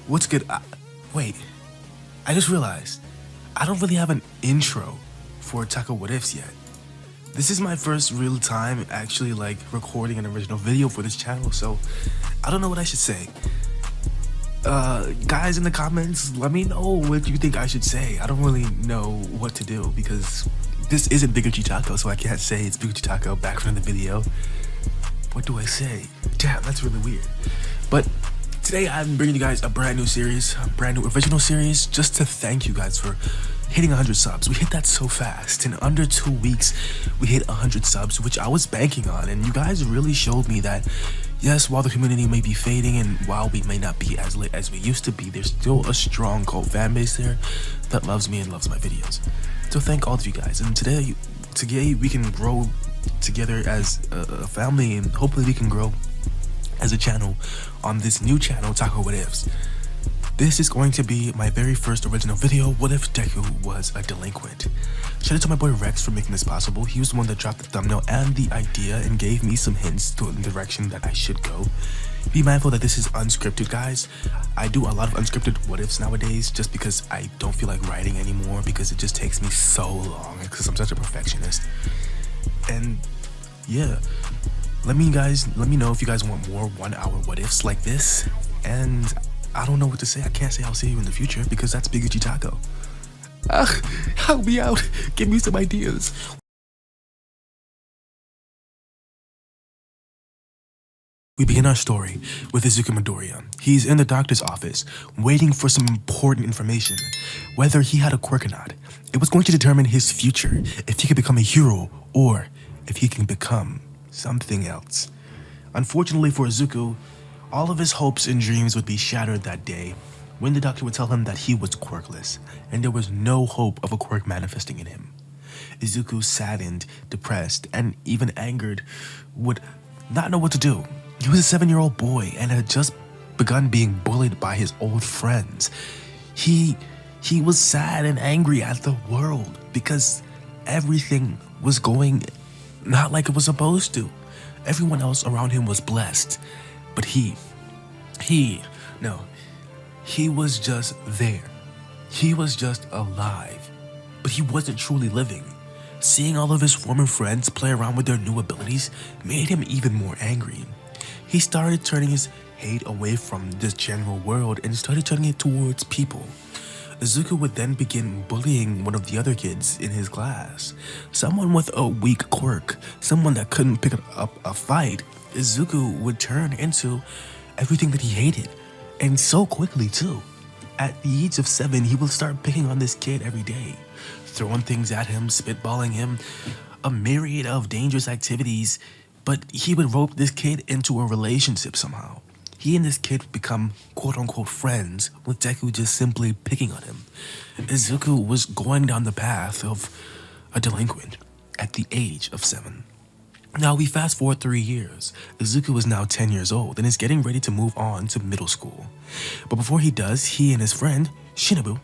What's good? Wait, I just realized I don't really have an intro for Taco What Ifs yet. This is my first real time actually like recording an original video for this channel, so I don't know what I should say. Guys in the comments, let me know what you think I should say. I don't really know what to do because this isn't Biguchi Taco, so I can't say it's Biguchi Taco back from the video. What do I say? Damn, that's really weird. But today I'm bringing you guys a brand new series, a brand new original series, just to thank you guys for hitting 100 subs. We hit that so fast. In under 2 weeks, we hit 100 subs, which I was banking on, and you guys really showed me that, yes, while the community may be fading and while we may not be as lit as we used to be, there's still a strong cult fan base there that loves me and loves my videos. So thank all of you guys, and today we can grow together as a family, and hopefully we can grow as a channel on this new channel, Taco What Ifs. This is going to be my very first original video. What if Deku was a delinquent? Shout out to my boy Rex for making this possible. He was the one that dropped the thumbnail and the idea and gave me some hints to the direction that I should go. Be mindful that this is unscripted, guys. I do a lot of unscripted what ifs nowadays just because I don't feel like writing anymore because it just takes me so long because I'm such a perfectionist. And yeah, let me know if you guys want more 1 hour what ifs like this. And I don't know what to say. I can't say I'll see you in the future because that's Biguchi Taco. Help me out. Give me some ideas. We begin our story with Izuku Midoriya. He's in the doctor's office, waiting for some important information. Whether he had a quirk or not, it was going to determine his future, if he could become a hero, or if he can become something else. Unfortunately for Izuku, all of his hopes and dreams would be shattered that day when the doctor would tell him that he was quirkless, and there was no hope of a quirk manifesting in him. Izuku, saddened, depressed, and even angered, would not know what to do. He was a 7-year-old boy and had just begun being bullied by his old friends. He was sad and angry at the world because everything was going not like it was supposed to. Everyone else around him was blessed, but he was just there. He was just alive, but he wasn't truly living. Seeing all of his former friends play around with their new abilities made him even more angry. He started turning his hate away from this general world and started turning it towards people. Izuku would then begin bullying one of the other kids in his class. Someone with a weak quirk, someone that couldn't pick up a fight. Izuku would turn into everything that he hated, and so quickly too. At the age of 7, he would start picking on this kid every day, throwing things at him, spitballing him, a myriad of dangerous activities. But he would rope this kid into a relationship somehow. He and this kid would become quote-unquote friends, with Deku just simply picking on him. Izuku was going down the path of a delinquent at the age of 7. Now we fast forward 3 years. Izuku is now 10 years old and is getting ready to move on to middle school. But before he does, he and his friend, Shinobu,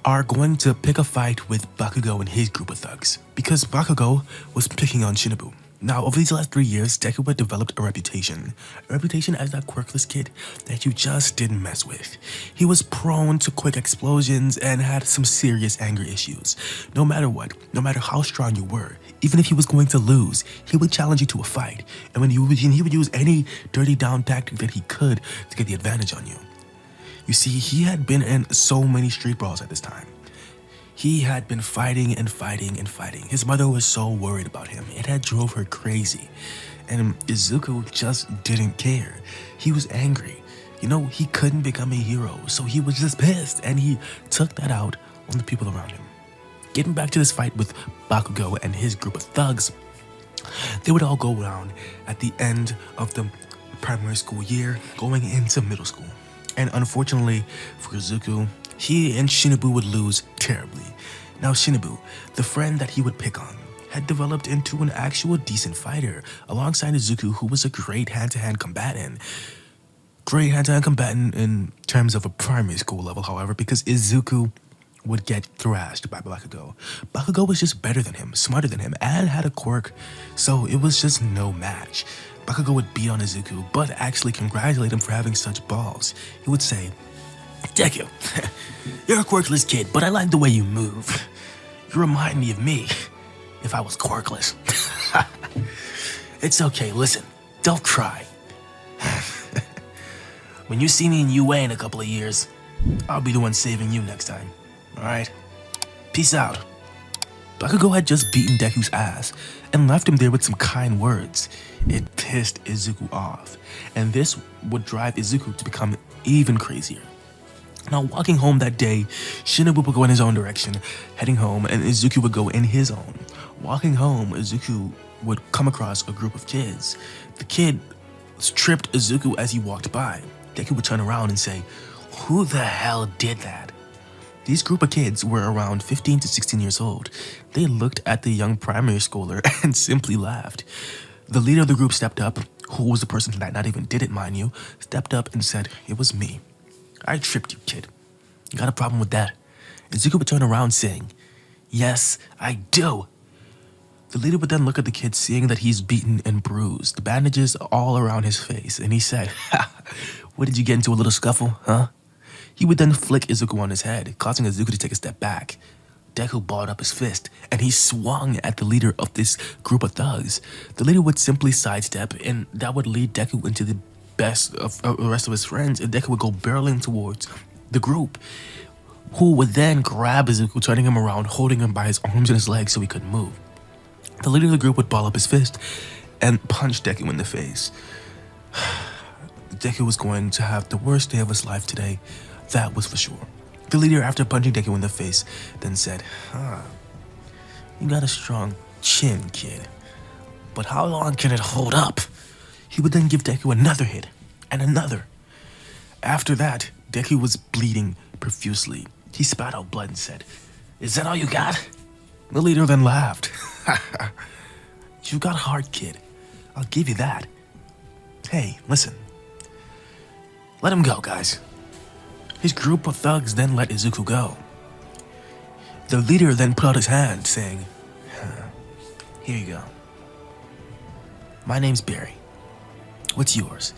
are going to pick a fight with Bakugo and his group of thugs, because Bakugo was picking on Shinobu. Now, over these last 3 years, Deku had developed a reputation as that quirkless kid that you just didn't mess with. He was prone to quick explosions and had some serious anger issues. No matter what, no matter how strong you were, even if he was going to lose, he would challenge you to a fight, and he would use any dirty down tactic that he could to get the advantage on you. You see, he had been in so many street brawls at this time. He had been fighting and fighting and fighting. His mother was so worried about him. It had drove her crazy. And Izuku just didn't care. He was angry. You know, he couldn't become a hero, so he was just pissed, and he took that out on the people around him. Getting back to this fight with Bakugo and his group of thugs, they would all go around at the end of the primary school year, going into middle school. And unfortunately for Izuku, he and Shinobu would lose terribly. Now Shinobu, the friend that he would pick on, had developed into an actual decent fighter alongside Izuku, who was a great hand-to-hand combatant. Great hand-to-hand combatant in terms of a primary school level, however, because Izuku would get thrashed by Bakugo. Bakugo was just better than him, smarter than him, and had a quirk, so it was just no match. Bakugo would beat on Izuku, but actually congratulate him for having such balls. He would say, Deku, you're a quirkless kid, but I like the way you move. You remind me of me if I was quirkless. It's okay, listen, don't cry. When you see me in UA in a couple of years, I'll be the one saving you next time, alright? Peace out. Bakugo had just beaten Deku's ass and left him there with some kind words. It pissed Izuku off, and this would drive Izuku to become even crazier. Now, walking home that day, Shinobu would go in his own direction, heading home, and Izuku would go in his own. Walking home, Izuku would come across a group of kids. The kid tripped Izuku as he walked by. Deku would turn around and say, "Who the hell did that?" These group of kids were around 15 to 16 years old. They looked at the young primary schooler and simply laughed. The leader of the group stepped up, who was the person that not even did it, mind you, stepped up and said, "It was me. I tripped you, kid. You got a problem with that?" Izuku would turn around saying, "Yes, I do." The leader would then look at the kid, seeing that he's beaten and bruised, bandages all around his face, and he said, "Ha, what did you get into a little scuffle, huh?" He would then flick Izuku on his head, causing Izuku to take a step back. Deku balled up his fist, and he swung at the leader of this group of thugs. The leader would simply sidestep, and that would lead Deku into the best of the rest of his friends, and Deku would go barreling towards the group, who would then grab Izuku, turning him around, holding him by his arms and his legs so he couldn't move. The leader of the group would ball up his fist and punch Deku in the face. Deku was going to have the worst day of his life today, that was for sure. The leader, after punching Deku in the face, then said, "You got a strong chin, kid. But how long can it hold up?" He would then give Deku another hit, and another. After that, Deku was bleeding profusely. He spat out blood and said, "Is that all you got?" The leader then laughed. "You got heart, kid. I'll give you that. Hey, listen. Let him go, guys." His group of thugs then let Izuku go. The leader then put out his hand, saying, "Here you go. My name's Barry. What's yours?"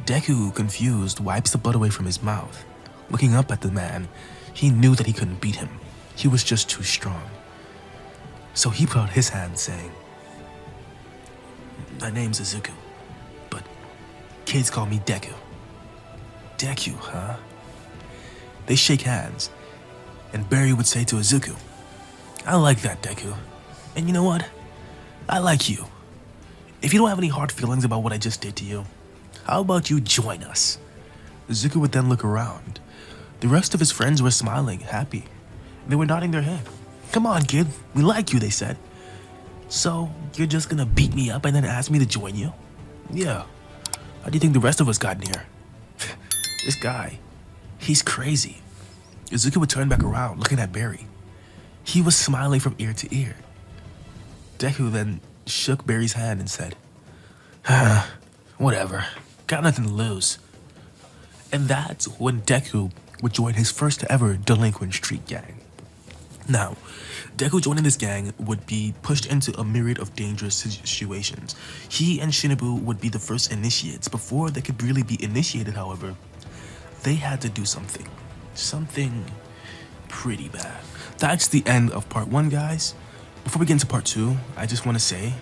Deku, confused, wipes the blood away from his mouth. Looking up at the man, he knew that he couldn't beat him. He was just too strong. So he put out his hand, saying, "My name's Izuku, but kids call me Deku." "Deku, huh?" They shake hands, and Barry would say to Izuku, "I like that, Deku. And you know what? I like you. If you don't have any hard feelings about what I just did to you, how about you join us?" Izuku would then look around. The rest of his friends were smiling, happy. They were nodding their head. "Come on, kid. We like you," they said. "So, you're just gonna beat me up and then ask me to join you?" "Yeah. How do you think the rest of us got in here?" "This guy, he's crazy." Izuku would turn back around, looking at Barry. He was smiling from ear to ear. Deku then shook Barry's hand and said, "Whatever. Got nothing to lose." And that's when Deku would join his first ever delinquent street gang. Now, Deku joining this gang would be pushed into a myriad of dangerous situations. He and Shinobu would be the first initiates. Before they could really be initiated, however, they had to do something. Something pretty bad. That's the end of part 1, guys. Before we get into part 2, I just want to say,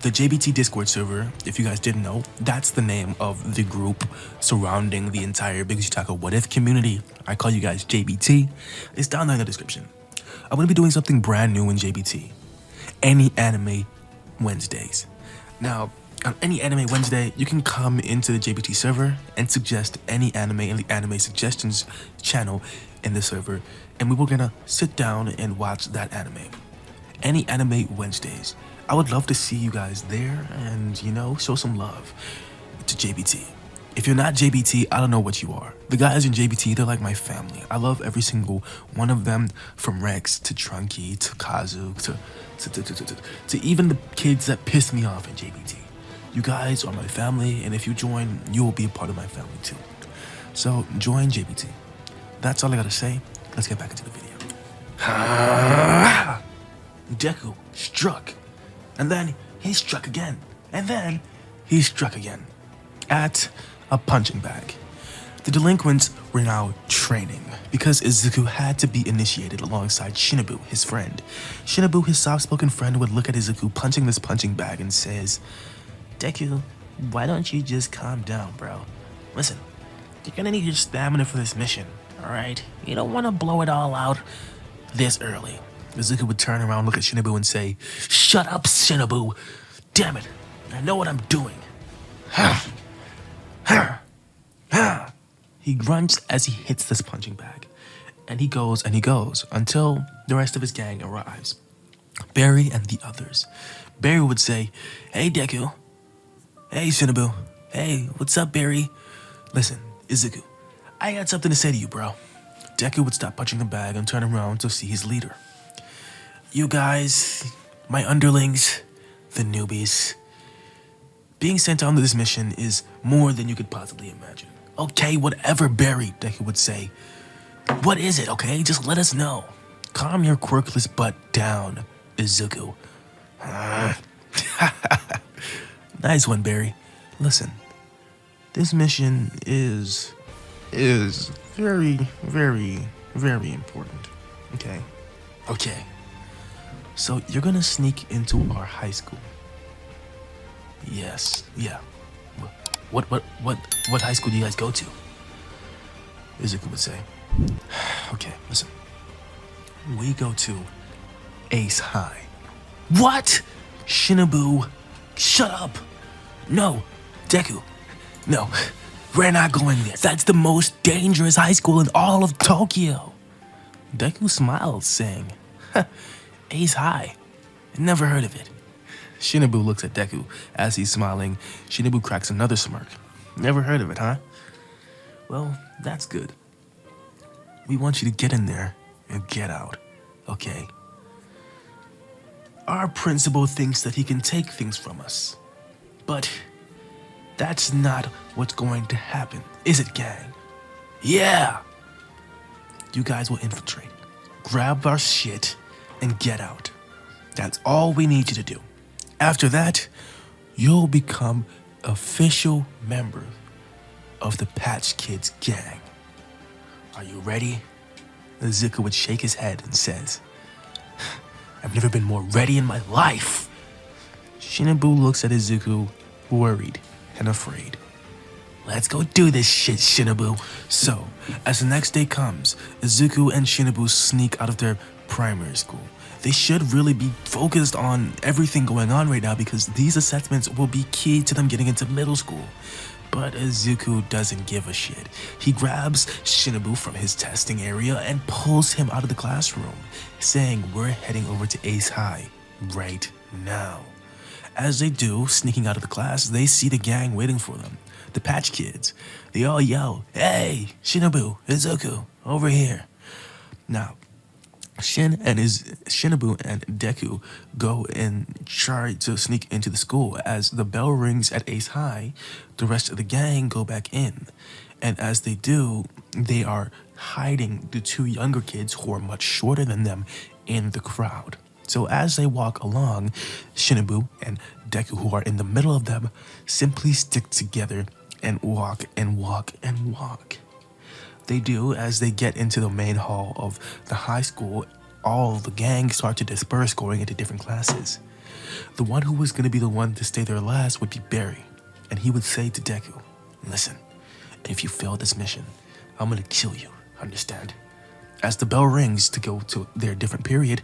the JBT Discord server, if you guys didn't know, that's the name of the group surrounding the entire Big Shitaka What If community. I call you guys JBT. It's down there in the description. I'm going to be doing something brand new in JBT. Any Anime Wednesdays. Now, on any Anime Wednesday, you can come into the JBT server and suggest any anime in the Anime Suggestions channel in the server, and we were going to sit down and watch that anime. Any Anime Wednesdays. I would love to see you guys there and, you know, show some love to JBT. If you're not JBT, I don't know what you are. The guys in JBT, they're like my family. I love every single one of them, from Rex to Trunky to Kazu to even the kids that piss me off in JBT. You guys are my family, and if you join, you will be a part of my family too. So join JBT. That's all I gotta say. Let's get back into the video. Deku struck, and then he struck again, and then he struck again at a punching bag. The delinquents were now training because Izuku had to be initiated alongside Shinobu, his friend. Shinobu, his soft-spoken friend, would look at Izuku punching this punching bag and says, "Deku, why don't you just calm down, bro? Listen, you're gonna need your stamina for this mission, alright? You don't want to blow it all out this early." Izuku would turn around, look at Shinobu and say, "Shut up, Shinobu! Damn it, I know what I'm doing." He grunts as he hits this punching bag, and he goes until the rest of his gang arrives. Barry and the others. Barry would say, "Hey, Deku. Hey, Shinobu. Hey, what's up, Barry? Listen, Izuku, I got something to say to you, bro." Deku would stop punching the bag and turn around to see his leader. "You guys, my underlings, the newbies, being sent on to this mission is more than you could possibly imagine." "Okay, whatever, Barry," Deku would say. "What is it, okay? Just let us know. Calm your quirkless butt down, Izuku." Nice one, Barry. Listen, this mission is very, very, very important. Okay? Okay. So you're gonna sneak into our high school. Yes, yeah. What high school do you guys go to? Izuku would say. "Okay, listen. We go to Ace High." "What? Shinobu, shut up. No, Deku, no, we're not going there. That's the most dangerous high school in all of Tokyo." Deku smiled, saying, "Ace High? Never heard of it." Shinobu looks at Deku. As he's smiling, Shinobu cracks another smirk. "Never heard of it, huh? Well, that's good. We want you to get in there and get out, okay? Our principal thinks that he can take things from us. But that's not what's going to happen, is it, gang? Yeah! You guys will infiltrate, grab our shit, and get out. That's all we need you to do. After that, you'll become official members of the Patch Kids gang. Are you ready?" Izuku would shake his head and says, "I've never been more ready in my life." Shinobu looks at Izuku, worried and afraid. "Let's go do this shit, Shinobu." So, as the next day comes, Izuku and Shinobu sneak out of their primary school. They should really be focused on everything going on right now because these assessments will be key to them getting into middle school. But Izuku doesn't give a shit. He grabs Shinobu from his testing area and pulls him out of the classroom, saying, "We're heading over to Ace High right now." As they do, sneaking out of the class, they see the gang waiting for them, the Patch Kids. They all yell, "Hey, Shinobu, Izuku, over here." Now, Shinobu and Deku go and try to sneak into the school. As the bell rings at Ace High, the rest of the gang go back in. And as they do, they are hiding the two younger kids who are much shorter than them in the crowd. So as they walk along, Shinobu and Deku, who are in the middle of them, simply stick together and walk and walk and walk. They do. As they get into the main hall of the high school, all the gang start to disperse, going into different classes. The one who was going to be the one to stay there last would be Barry, and he would say to Deku, "Listen, if you fail this mission, I'm going to kill you, understand?" As the bell rings to go to their different period,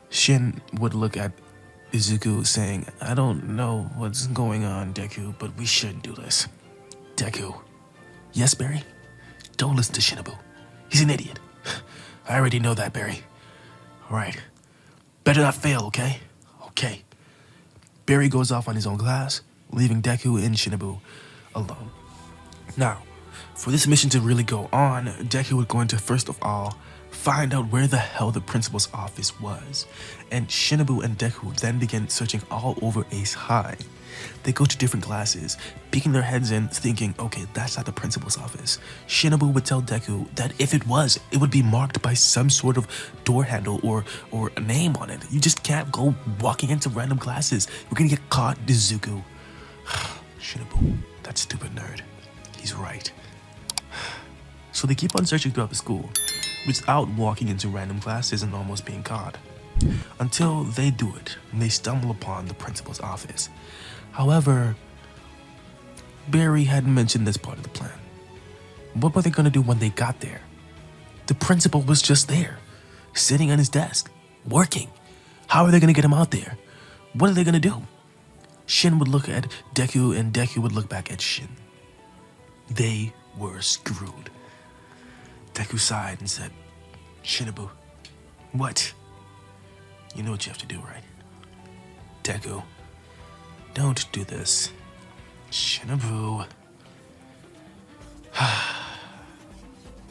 Shin would look at Izuku saying, "I don't know what's going on, Deku, but we should do this." Deku, "Yes, Barry? Don't listen to Shinobu. He's an idiot." "I already know that, Barry." "All right. Better not fail, okay?" "Okay." Barry goes off on his own class, leaving Deku and Shinobu alone. Now, for this mission to really go on, Deku was going to first of all find out where the hell the principal's office was. And Shinobu and Deku then begin searching all over Ace High. They go to different classes, peeking their heads in, thinking, okay, that's not the principal's office. Shinobu would tell Deku that if it was, it would be marked by some sort of door handle or a name on it. You just can't go walking into random classes. You're gonna get caught, Izuku. Shinobu, that stupid nerd. He's right. So they keep on searching throughout the school without walking into random classes and almost being caught. Until they do it, and they stumble upon the principal's office. However, Barry hadn't mentioned this part of the plan. What were they going to do when they got there? The principal was just there, sitting on his desk, working. How are they going to get him out there? What are they going to do? Shin would look at Deku, and Deku would look back at Shin. They were screwed. Deku sighed and said, "Shinobu, what? You know what you have to do, right?" "Deku, don't do this." "Shinobu."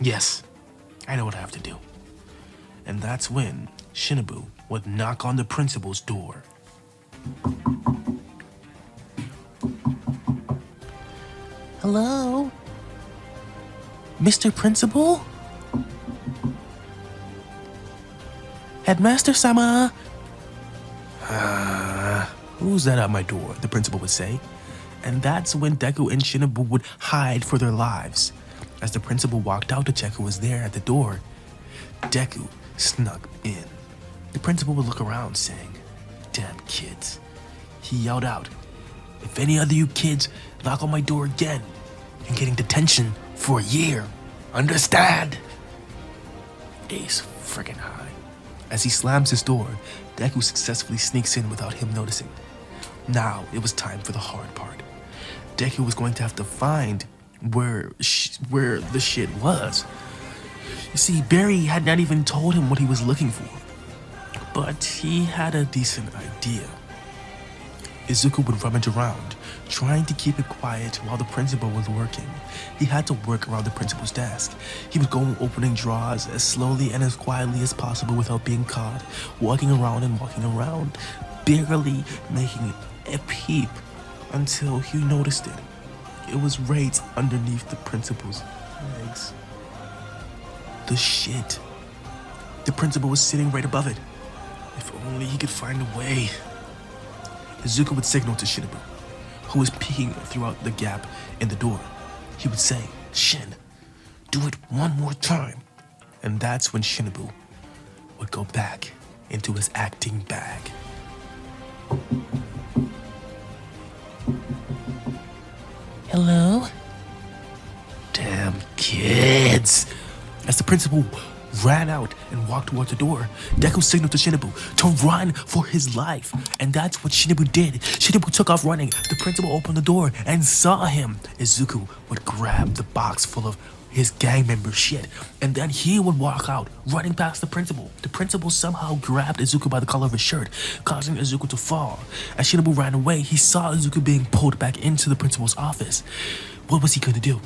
"Yes, I know what I have to do." And that's when Shinobu would knock on the principal's door. "Hello? Mr. Principal? Headmaster-sama?" Who's that at my door?" the principal would say. And that's when Deku and Shinobu would hide for their lives. As the principal walked out to check who was there at the door, Deku snuck in. The principal would look around saying, "Damn kids." He yelled out, "If any other you kids knock on my door again, you're getting detention for a year. Understand?" Ace friggin' high. As he slams his door, Deku successfully sneaks in without him noticing. Now it was time for the hard part. Deku was going to have to find where the shit was. You see, Barry had not even told him what he was looking for, but he had a decent idea. Izuku would rummage around, trying to keep it quiet while the principal was working. He had to work around the principal's desk. He would go opening drawers as slowly and as quietly as possible without being caught, walking around and walking around, barely making a peep until he noticed it. It was right underneath the principal's legs. The shit. The principal was sitting right above it. If only he could find a way. Izuku would signal to Shinobu, who was peeking throughout the gap in the door. He would say, "Shin, do it one more time." And that's when Shinobu would go back into his acting bag. "Hello?" Damn kids. As the principal ran out and walked towards the door, Deku signaled to Shinobu to run for his life. And that's what Shinobu did. Shinobu took off running. The principal opened the door and saw him. Izuku would grab the box full of his gang member shit, and then he would walk out, running past the principal. The principal somehow grabbed Izuku by the collar of his shirt, causing Izuku to fall. As Shinobu ran away, he saw Izuku being pulled back into the principal's office. What was he going to do?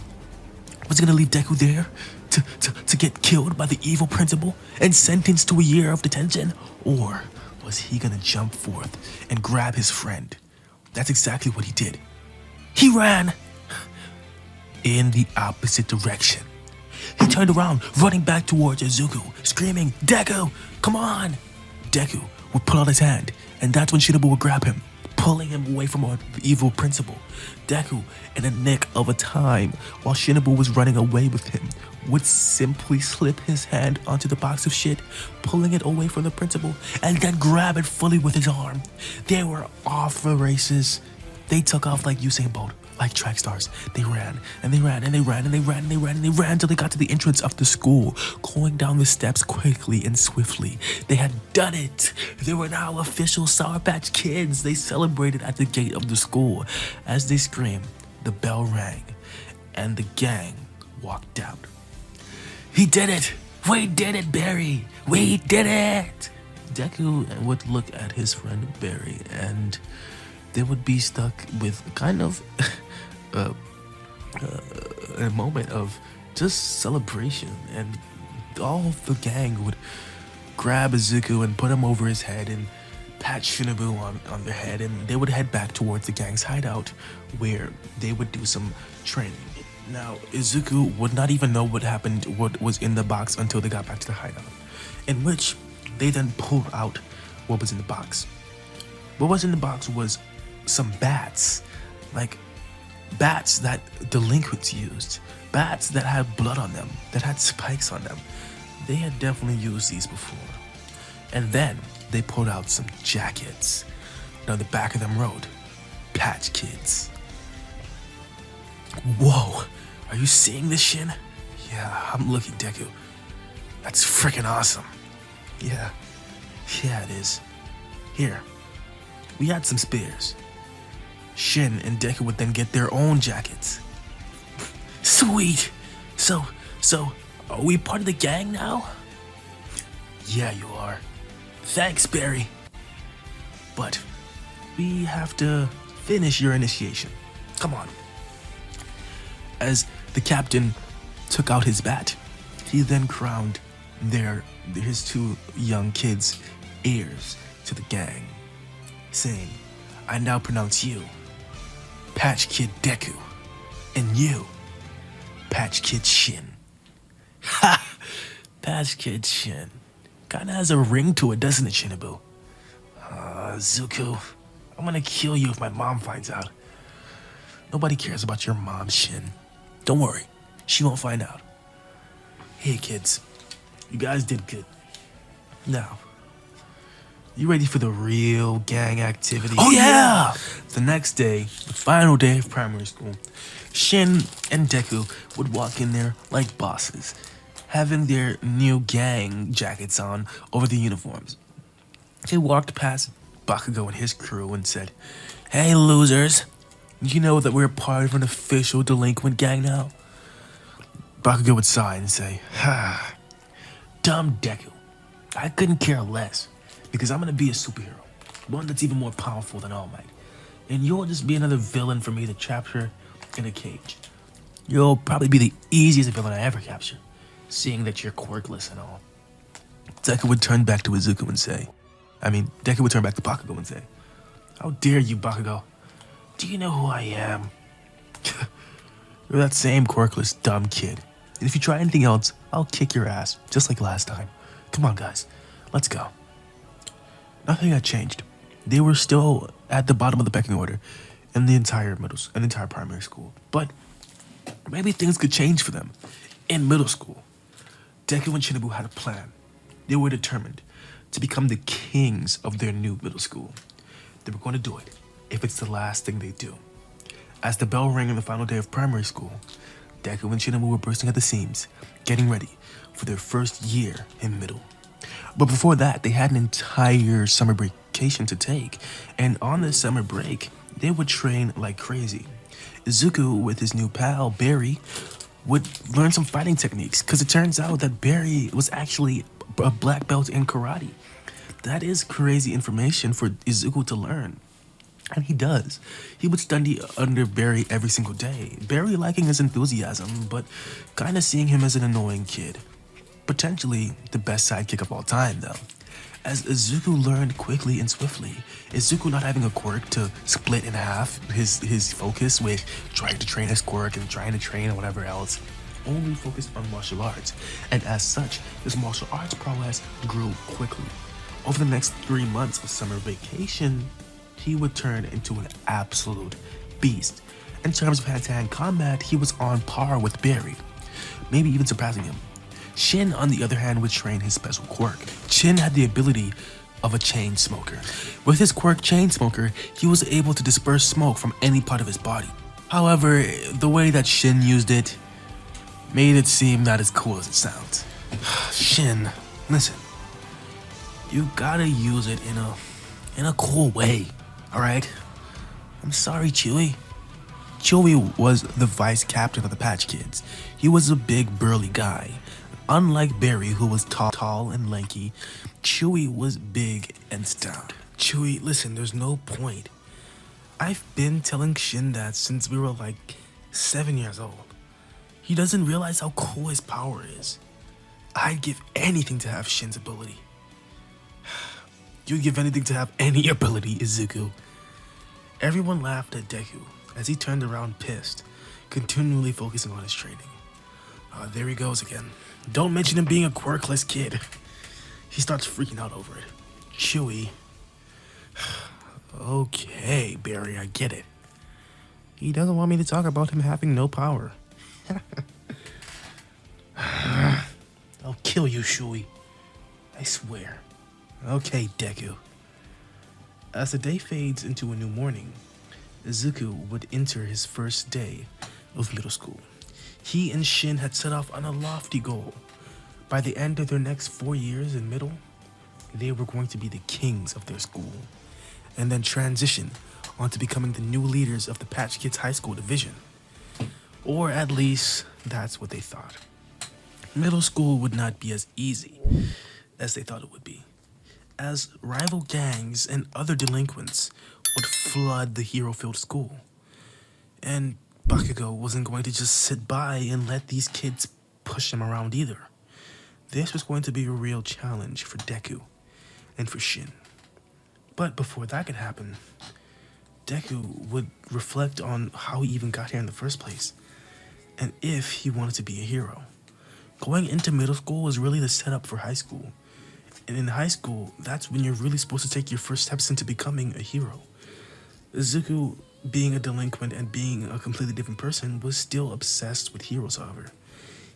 Was he going to leave Deku there to get killed by the evil principal and sentenced to a year of detention? Or was he going to jump forth and grab his friend? That's exactly what he did. He ran in the opposite direction. He turned around, running back towards Izuku, screaming, "Deku, come on!" Deku would pull out his hand, and that's when Shinobu would grab him, pulling him away from the evil principal. Deku, in a nick of a time, while Shinobu was running away with him, would simply slip his hand onto the box of shit, pulling it away from the principal, and then grab it fully with his arm. They were off the races. They took off like Usain Bolt, like track stars. They ran, and they ran, and they ran, and they ran, and they ran, and they ran until they got to the entrance of the school, going down the steps quickly and swiftly. They had done it. They were now official Sour Patch Kids. They celebrated at the gate of the school. As they screamed, the bell rang, and the gang walked out. "We did it! We did it, Barry! We did it!" Deku would look at his friend Barry, and they would be stuck with kind of a moment of just celebration, and all of the gang would grab Izuku and put him over his head and pat Shinobu on their head, and they would head back towards the gang's hideout where they would do some training. Now, Izuku would not even know what happened, what was in the box until they got back to the hideout, in which they then pulled out what was in the box. What was in the box was some bats, like Bats that delinquents used, bats that had blood on them, that had spikes on them. They had definitely used these before. And then they pulled out some jackets. And on the back of them wrote, Patch Kids. Whoa, are you seeing this, Shin? Yeah, I'm looking, Deku. That's freaking awesome. Yeah, it is. Here, we had some spares. Shin and Deku would then get their own jackets. Sweet! So, are we part of the gang now? Yeah, you are. Thanks, Barry. But we have to finish your initiation. Come on. As the captain took out his bat, he then crowned his two young kids heirs to the gang, saying, I now pronounce you Patch Kid Deku, and you Patch Kid Shin. Ha! Patch Kid Shin. Kinda has a ring to it, doesn't it, Shinobu? Zuko, I'm gonna kill you if my mom finds out. Nobody cares about your mom, Shin. Don't worry, she won't find out. Hey kids, you guys did good. Now, you ready for the real gang activity? Oh yeah! The next day, the final day of primary school, Shin and Deku would walk in there like bosses, having their new gang jackets on over the uniforms. They walked past Bakugo and his crew and said, Hey losers, you know that we're part of an official delinquent gang now? Bakugo would sigh and say, Dumb Deku, I couldn't care less, because I'm gonna be a superhero, one that's even more powerful than All Might, and you'll just be another villain for me to capture in a cage. You'll probably be the easiest villain I ever capture, seeing that you're quirkless and all. Deku would turn back to Deku would turn back to Bakugo and say, How dare you, Bakugo? Do you know who I am? You're that same quirkless, dumb kid. And if you try anything else, I'll kick your ass, just like last time. Come on, guys. Let's go. Nothing had changed. They were still at the bottom of the pecking order in the entire primary school. But maybe things could change for them. In middle school, Deku and Shinobu had a plan. They were determined to become the kings of their new middle school. They were going to do it if it's the last thing they do. As the bell rang on the final day of primary school, Deku and Shinobu were bursting at the seams, getting ready for their first year in middle. But before that, they had an entire summer vacation to take, and on this summer break, they would train like crazy. Izuku, with his new pal, Barry, would learn some fighting techniques, because it turns out that Barry was actually a black belt in karate. That is crazy information for Izuku to learn. And he does. He would study under Barry every single day. Barry liking his enthusiasm, but kind of seeing him as an annoying kid. Potentially the best sidekick of all time, though. As Izuku learned quickly and swiftly, Izuku not having a quirk to split in half his focus with trying to train his quirk and trying to train whatever else, only focused on martial arts. And as such, his martial arts prowess grew quickly. Over the next 3 months of summer vacation, he would turn into an absolute beast. In terms of hand-to-hand combat, he was on par with Barry, maybe even surpassing him. Shin, on the other hand, would train his special quirk. Shin had the ability of a chain smoker. With his quirk Chain Smoker, he was able to disperse smoke from any part of his body. However, the way that Shin used it made it seem not as cool as it sounds. Shin, listen. You gotta use it in a cool way, alright? I'm sorry, Chewie. Chewie was the vice captain of the Patch Kids. He was a big, burly guy. Unlike Barry, who was tall and lanky, Chewie was big and stout. Chewie, listen, there's no point. I've been telling Shin that since we were like 7 years old. He doesn't realize how cool his power is. I'd give anything to have Shin's ability. You'd give anything to have any ability, Izuku. Everyone laughed at Deku as he turned around pissed, continually focusing on his training. There he goes again. Don't mention him being a quirkless kid. He starts freaking out over it. Chewie. Okay, Barry, I get it. He doesn't want me to talk about him having no power. I'll kill you, Shui. I swear. Okay, Deku. As the day fades into a new morning, Izuku would enter his first day of middle school. He and Shin had set off on a lofty goal. By the end of their next 4 years in middle, they were going to be the kings of their school, and then transition onto becoming the new leaders of the Patch Kids High School division. Or at least, that's what they thought. Middle school would not be as easy as they thought it would be, as rival gangs and other delinquents would flood the hero-filled school. And Bakugo wasn't going to just sit by and let these kids push him around either. This was going to be a real challenge for Deku and for Shin. But before that could happen, Deku would reflect on how he even got here in the first place, and if he wanted to be a hero. Going into middle school was really the setup for high school. And in high school, that's when you're really supposed to take your first steps into becoming a hero. Izuku, being a delinquent and being a completely different person, was still obsessed with heroes, however.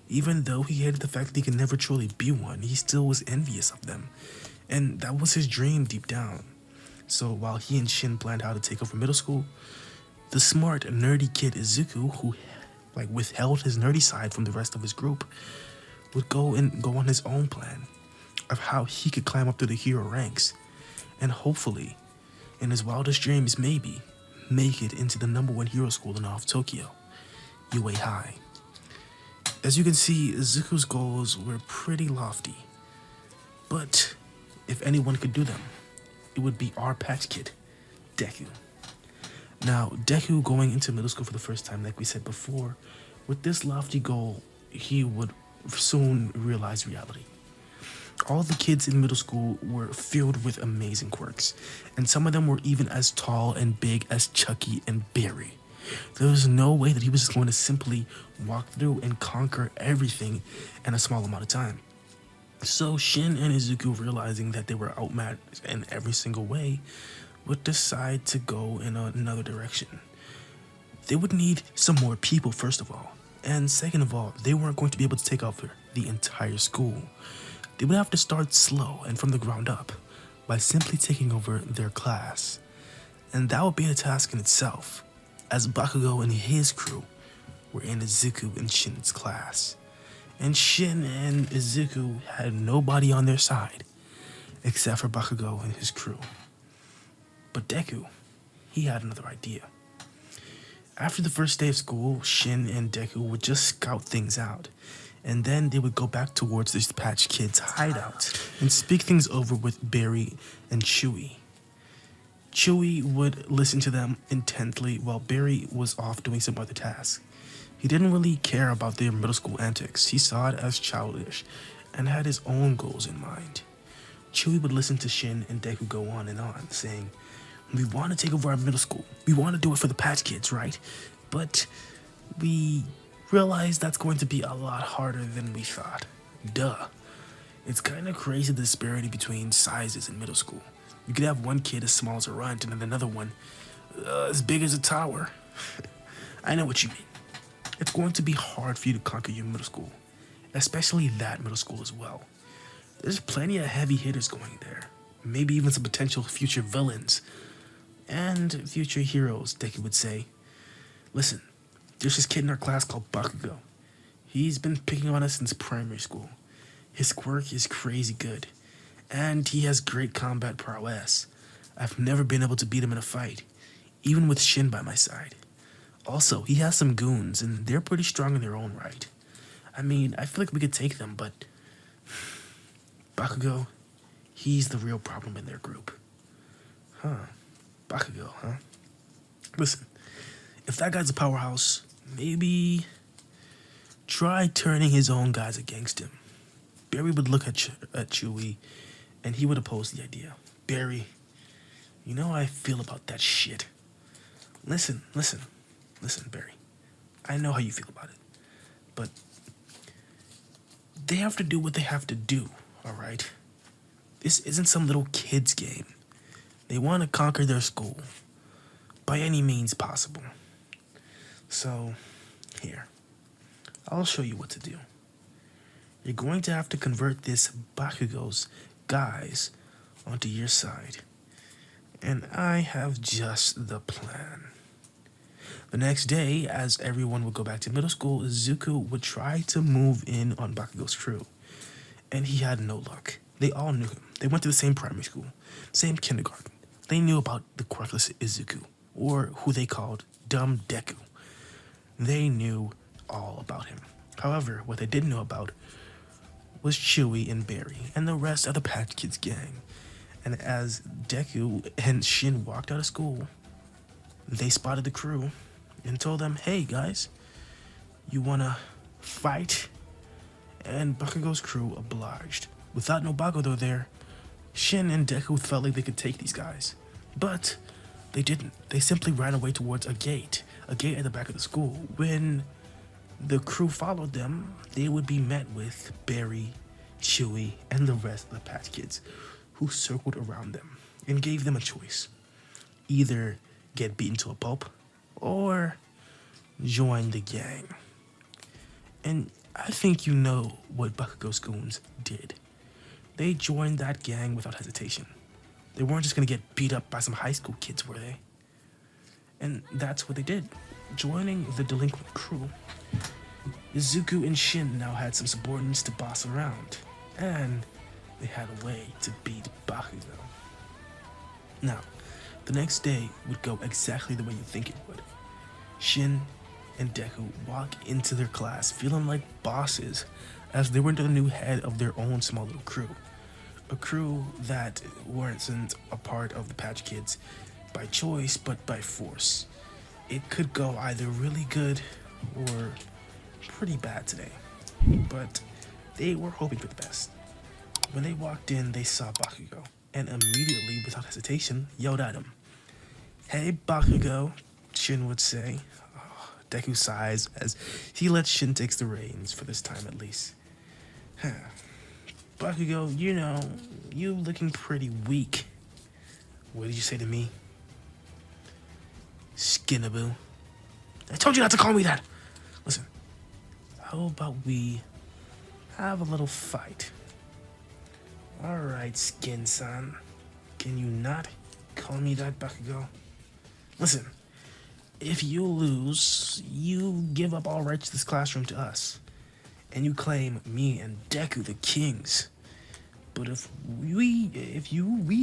Even though he hated the fact that he could never truly be one, he still was envious of them. And that was his dream deep down. So while he and Shin planned how to take over middle school, the smart, nerdy kid Izuku, who withheld his nerdy side from the rest of his group, would go on his own plan of how he could climb up through the hero ranks, and hopefully, in his wildest dreams, maybe make it into the #1 hero school in all of Tokyo, UA High. As you can see, Izuku's goals were pretty lofty, but if anyone could do them, it would be our patch kid, Deku. Now, Deku going into middle school for the first time, like we said before, with this lofty goal, he would soon realize reality. All the kids in middle school were filled with amazing quirks, and some of them were even as tall and big as Chucky and Barry. There was no way that he was just going to simply walk through and conquer everything in a small amount of time. So Shin and Izuku, realizing that they were outmatched in every single way, would decide to go in another direction. They would need some more people, first of all. And second of all, they weren't going to be able to take over the entire school. They would have to start slow and from the ground up by simply taking over their class. And that would be a task in itself, as Bakugo and his crew were in Izuku and Shin's class. And Shin and Izuku had nobody on their side except for Bakugo and his crew. But Deku, he had another idea. After the first day of school, Shin and Deku would just scout things out, and then they would go back towards this Patch Kids hideout and speak things over with Barry and Chewie. Chewie would listen to them intently while Barry was off doing some other tasks. He didn't really care about their middle school antics. He saw it as childish and had his own goals in mind. Chewie would listen to Shin and Deku go on and on, saying, "We want to take over our middle school. We want to do it for the Patch Kids, right? But we realize that's going to be a lot harder than we thought. Duh. It's kind of crazy the disparity between sizes in middle school. You could have one kid as small as a runt and then another one as big as a tower." I know what you mean. It's going to be hard for you to conquer your middle school, especially that middle school as well. There's plenty of heavy hitters going there, maybe even some potential future villains and future heroes, Deku would say. "Listen, there's this kid in our class called Bakugo. He's been picking on us since primary school. His quirk is crazy good, and he has great combat prowess. I've never been able to beat him in a fight, even with Shin by my side. Also, he has some goons, and they're pretty strong in their own right. I mean, I feel like we could take them, but Bakugo, he's the real problem in their group." Huh. Bakugo, huh? Listen, if that guy's a powerhouse, maybe try turning his own guys against him. Barry would look at Chewie, and he would oppose the idea. "Barry, you know how I feel about that shit. Listen, Barry. I know how you feel about it. But they have to do what they have to do, alright? This isn't some little kid's game. They want to conquer their school by any means possible. So, here. I'll show you what to do. You're going to have to convert this Bakugo's guys onto your side. And I have just the plan. The next day, as everyone would go back to middle school, Izuku would try to move in on Bakugo's crew. And he had no luck. They all knew him. They went to the same primary school, same kindergarten. They knew about the quirkless Izuku, or who they called Dumb Deku. They knew all about him. However, what they didn't know about was Chewie and Barry and the rest of the Patch Kids gang. And as Deku and Shin walked out of school, they spotted the crew and told them, hey guys, you wanna fight? And Bakugo's crew obliged. Without no Bakugo there, Shin and Deku felt like they could take these guys. But they didn't. They simply ran away towards a gate at the back of the school. When the crew followed them, they would be met with Barry, Chewie, and the rest of the Patch Kids, who circled around them and gave them a choice. Either get beaten to a pulp, or join the gang. And I think you know what Bakugo's goons did. They joined that gang without hesitation. They weren't just gonna get beat up by some high school kids, were they? And that's what they did, joining the delinquent crew. Izuku and Shin now had some subordinates to boss around, and they had a way to beat Bakugo. Now, the next day would go exactly the way you think it would. Shin and Deku walk into their class feeling like bosses as they were the new head of their own small little crew. A crew that wasn't a part of the Patch Kids by choice, but by force. It could go either really good or pretty bad today, but they were hoping for the best. When they walked in, they saw Bakugo, and immediately, without hesitation, yelled at him. Hey Bakugo, Shin would say. Deku sighs as he lets Shin take the reins, for this time at least. Bakugo, you know, you looking pretty weak. What did you say to me? Skinaboo. I told you not to call me that. Listen, how about we have a little fight? Alright, Skin-san. Can you not call me that, Bakugo? Listen, if you lose, you give up all rights to this classroom to us. And you claim me and Deku the kings. But if we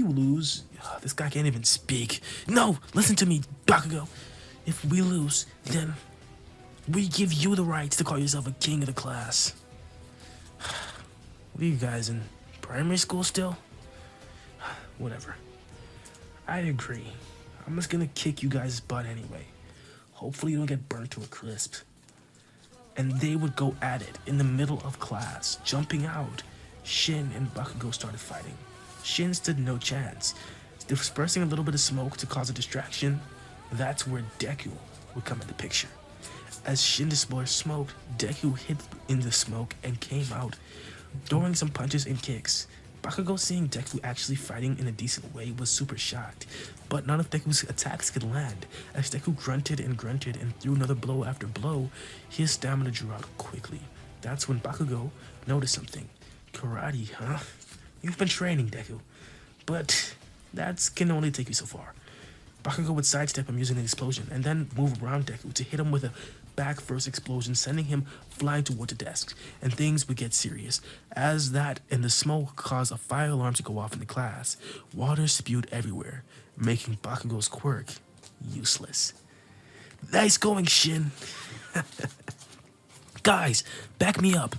lose, this guy can't even speak. No, listen to me, Bakugo. If we lose, then we give you the rights to call yourself a king of the class. What are you guys in primary school still? Whatever. I agree. I'm just gonna kick you guys' butt anyway. Hopefully you don't get burnt to a crisp. And they would go at it in the middle of class, jumping out. Shin and Bakugo started fighting. Shin stood no chance. Dispersing a little bit of smoke to cause a distraction, that's where Deku would come into picture. As Shin dispersed smoke, Deku hid in the smoke and came out, throwing some punches and kicks. Bakugo, seeing Deku actually fighting in a decent way, was super shocked, but none of Deku's attacks could land. As Deku grunted and threw another blow after blow, his stamina drew out quickly. That's when Bakugo noticed something. Karate, huh? You've been training, Deku, but that can only take you so far. Bakugo would sidestep him using an explosion, and then move around Deku to hit him with a back first explosion, sending him flying toward the desk, and things would get serious, as that and the smoke caused a fire alarm to go off in the class. Water spewed everywhere, making Bakugo's quirk useless. Nice going, Shin. Guys, back me up.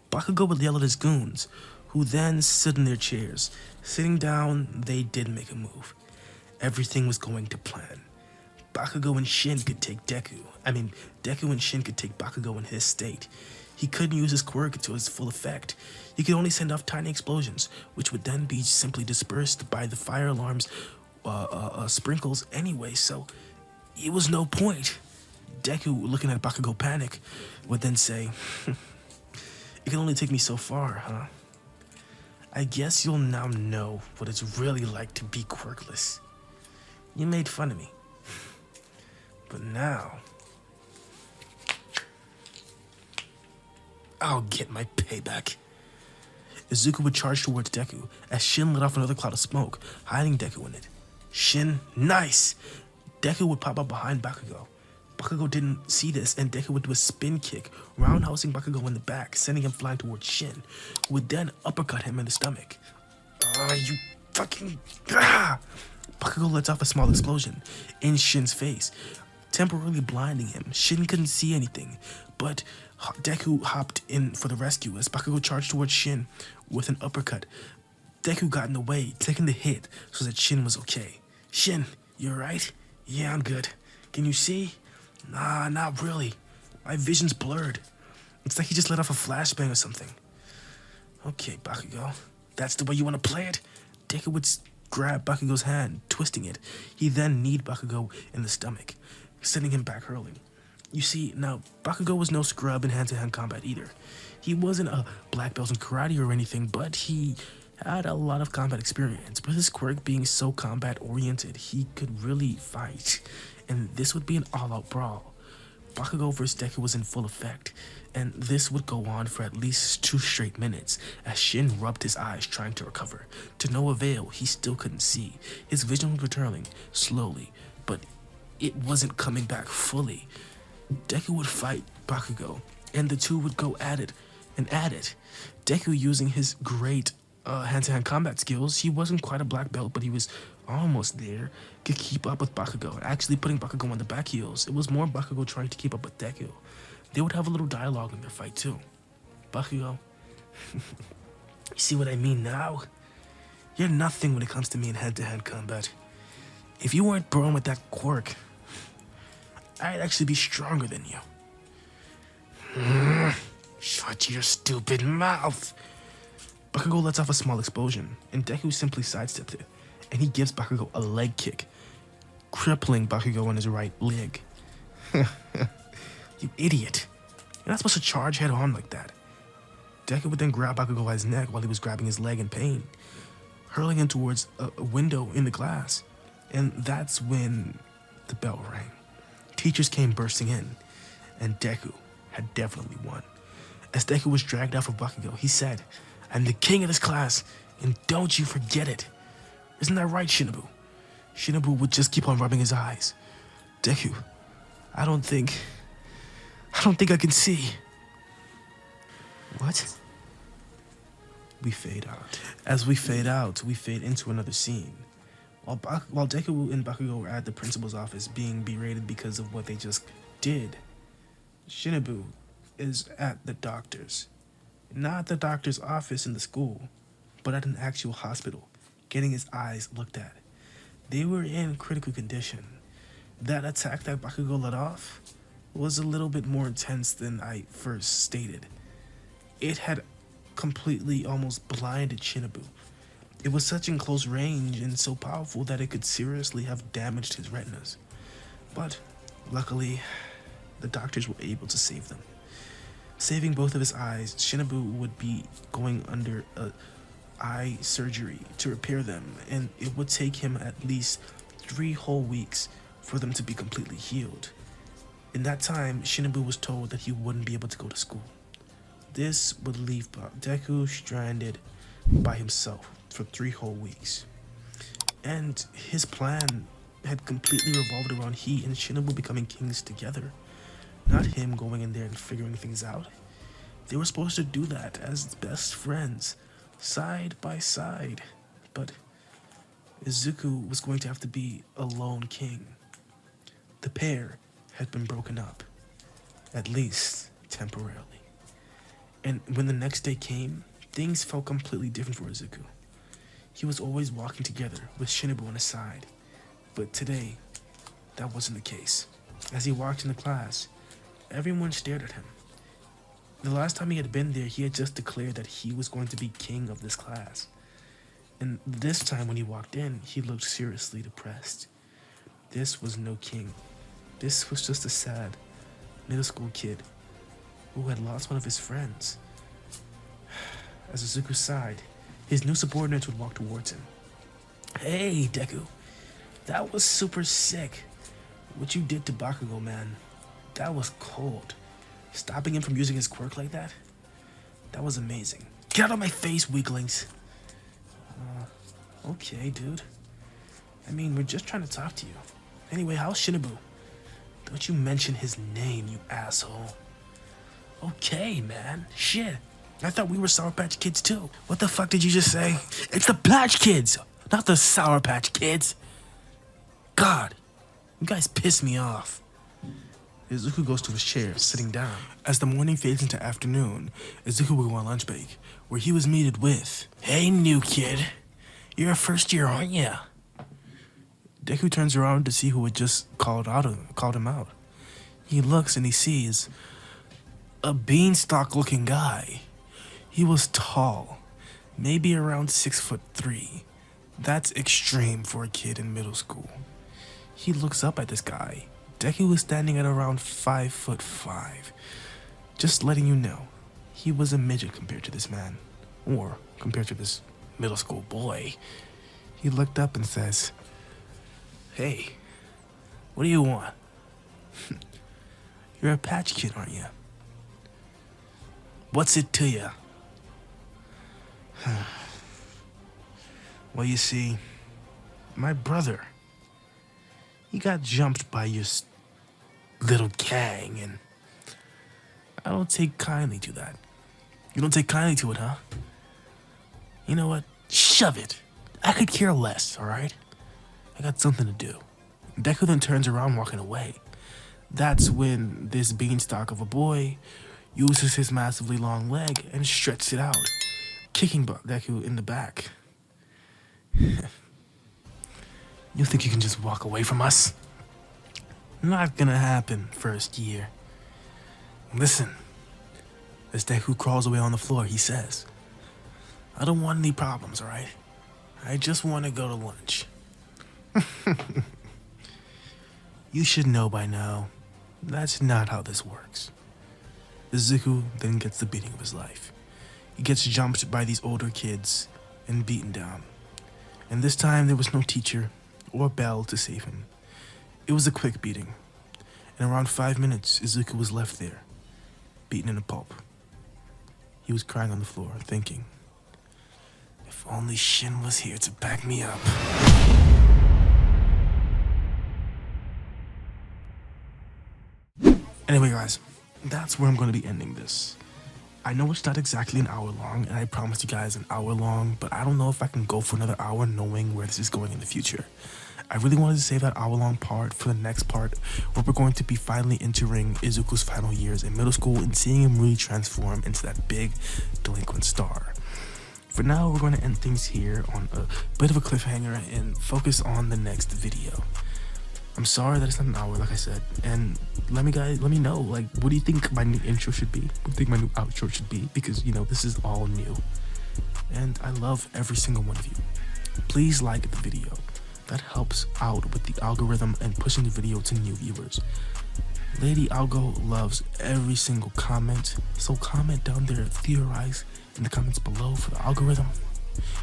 Bakugo would yell at his goons, who then stood in their chairs. Sitting down, they did make a move. Everything was going to plan. Bakugo and Shin could take Deku. Deku and Shin could take Bakugo in his state. He couldn't use his quirk to its full effect. He could only send off tiny explosions, which would then be simply dispersed by the fire alarm's sprinkles anyway, so it was no point. Deku, looking at Bakugo panic, would then say, it can only take me so far, huh? I guess you'll now know what it's really like to be quirkless. You made fun of me. But now, I'll get my payback. Izuku would charge towards Deku as Shin let off another cloud of smoke, hiding Deku in it. Shin, nice! Deku would pop up behind Bakugo. Bakugo didn't see this, and Deku would do a spin kick, roundhousing Bakugo in the back, sending him flying towards Shin, who would then uppercut him in the stomach. You fucking... Ah! Bakugo lets off a small explosion in Shin's face, temporarily blinding him. Shin couldn't see anything, but Deku hopped in for the rescue as Bakugo charged towards Shin with an uppercut. Deku got in the way, taking the hit so that Shin was okay. Shin, you alright? Yeah, I'm good. Can you see? Nah, not really. My vision's blurred. It's like he just let off a flashbang or something. Okay, Bakugo. That's the way you want to play it? Deku would grab Bakugo's hand, twisting it. He then kneed Bakugo in the stomach, sending him back hurling. You see, now, Bakugo was no scrub in hand-to-hand combat either. He wasn't a black belt in karate or anything, but he had a lot of combat experience. With his quirk being so combat-oriented, he could really fight. And this would be an all-out brawl. Bakugo vs. Deku was in full effect, and this would go on for at least 2 straight minutes, as Shin rubbed his eyes trying to recover. To no avail, he still couldn't see. His vision was returning, slowly, but it wasn't coming back fully. Deku would fight Bakugo, and the two would go at it, and at it. Deku using his great hand-to-hand combat skills, he wasn't quite a black belt, but he was almost there, could keep up with Bakugo, actually putting Bakugo on the back heels. It was more Bakugo trying to keep up with Deku. They would have a little dialogue in their fight too. Bakugo, you see what I mean now? You're nothing when it comes to me in hand-to-hand combat. If you weren't born with that quirk, I'd actually be stronger than you. Shut your stupid mouth. Bakugo lets off a small explosion, and Deku simply sidestepped it, and he gives Bakugo a leg kick, crippling Bakugo on his right leg. You idiot. You're not supposed to charge head on like that. Deku would then grab Bakugo by his neck while he was grabbing his leg in pain, hurling him towards a window in the glass. And that's when the bell rang. Teachers came bursting in, and Deku had definitely won. As Deku was dragged out of Bakugo, he said, "I'm the king of this class, and don't you forget it. Isn't that right, Shinobu?" Shinobu would just keep on rubbing his eyes. Deku, I don't think I can see. What? We fade out. As we fade out, we fade into another scene. While Deku and Bakugo were at the principal's office being berated because of what they just did, Shinobu is at the doctor's. Not the doctor's office in the school, but at an actual hospital, getting his eyes looked at. They were in critical condition. That attack that Bakugo let off was a little bit more intense than I first stated. It had completely almost blinded Shinobu. It was such in close range and so powerful that it could seriously have damaged his retinas. But luckily, the doctors were able to save them. Saving both of his eyes, Shinobu would be going under eye surgery to repair them, and it would take him at least 3 whole weeks for them to be completely healed. In that time, Shinobu was told that he wouldn't be able to go to school. This would leave Deku stranded by himself for 3 whole weeks. And his plan had completely revolved around he and Shinobu becoming kings together. Not him going in there and figuring things out. They were supposed to do that as best friends, side by side. But Izuku was going to have to be a lone king. The pair had been broken up, at least temporarily. And when the next day came, things felt completely different for Izuku. He was always walking together with Shinobu on his side, but today, that wasn't the case. As he walked into class, everyone stared at him. The last time he had been there, he had just declared that he was going to be king of this class. And this time when he walked in, he looked seriously depressed. This was no king. This was just a sad middle school kid who had lost one of his friends. As Izuku sighed, his new subordinates would walk towards him. "Hey, Deku, that was super sick. What you did to Bakugo, man, that was cold. Stopping him from using his quirk like that? That was amazing. Get out of my face, weaklings. Okay, dude. I mean, we're just trying to talk to you. Anyway, how's Shinobu? Don't you mention his name, you asshole. Okay, man. Shit. I thought we were Sour Patch Kids too. What the fuck did you just say? It's the Patch Kids, not the Sour Patch Kids. God, you guys piss me off. Izuku goes to his chair, sitting down. As the morning fades into afternoon, Izuku will go on lunch break, where he was meted with, "Hey, new kid. You're a first year, aren't ya?" Deku turns around to see who had just called him out. He looks and he sees a beanstalk-looking guy. He was tall, maybe around 6'3". That's extreme for a kid in middle school. He looks up at this guy. Deku was standing at around 5'5". Just letting you know, he was a midget compared to this man, or compared to this middle school boy. He looked up and says, "Hey, what do you want?" "You're a Patch Kid, aren't you?" "What's it to ya?" "Well, you see, my brother, he got jumped by your little gang, and I don't take kindly to that." "You don't take kindly to it, huh? You know what? Shove it. I could care less, alright? I got something to do." Deku then turns around, walking away. That's when this beanstalk of a boy uses his massively long leg and stretches it out, kicking Deku in the back. "You think you can just walk away from us? Not gonna happen, first year. Listen." As Deku crawls away on the floor, he says, "I don't want any problems, alright? I just want to go to lunch." You should know by now, that's not how this works. Izuku then gets the beating of his life. He gets jumped by these older kids and beaten down. And this time there was no teacher or bell to save him. It was a quick beating. In around 5 minutes, Izuku was left there, beaten in a pulp. He was crying on the floor, thinking, if only Shin was here to back me up. Anyway, guys, that's where I'm going to be ending this. I know it's not exactly an hour long, and I promised you guys an hour long, but I don't know if I can go for another hour knowing where this is going in the future. I really wanted to save that hour-long part for the next part, where we're going to be finally entering Izuku's final years in middle school and seeing him really transform into that big delinquent star. For now, we're going to end things here on a bit of a cliffhanger and focus on the next video. I'm sorry that it's not an hour, like I said, and let me know, like, what do you think my new intro should be? What do you think my new outro should be? Because, you know, this is all new, and I love every single one of you. Please like the video. That helps out with the algorithm and pushing the video to new viewers. Lady Algo loves every single comment, so comment down there, theorize in the comments below for the algorithm.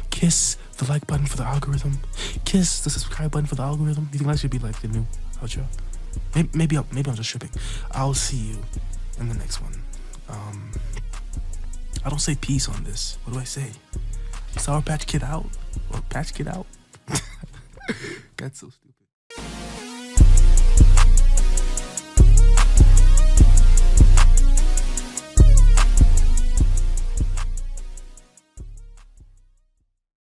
Kiss the like button for the algorithm. Kiss the subscribe button for the algorithm. You think that should be like the new outro? Maybe I'm just tripping. I'll see you in the next one. I don't say peace on this. What do I say? Sour Patch Kid out? Or Patch Kid out? That's so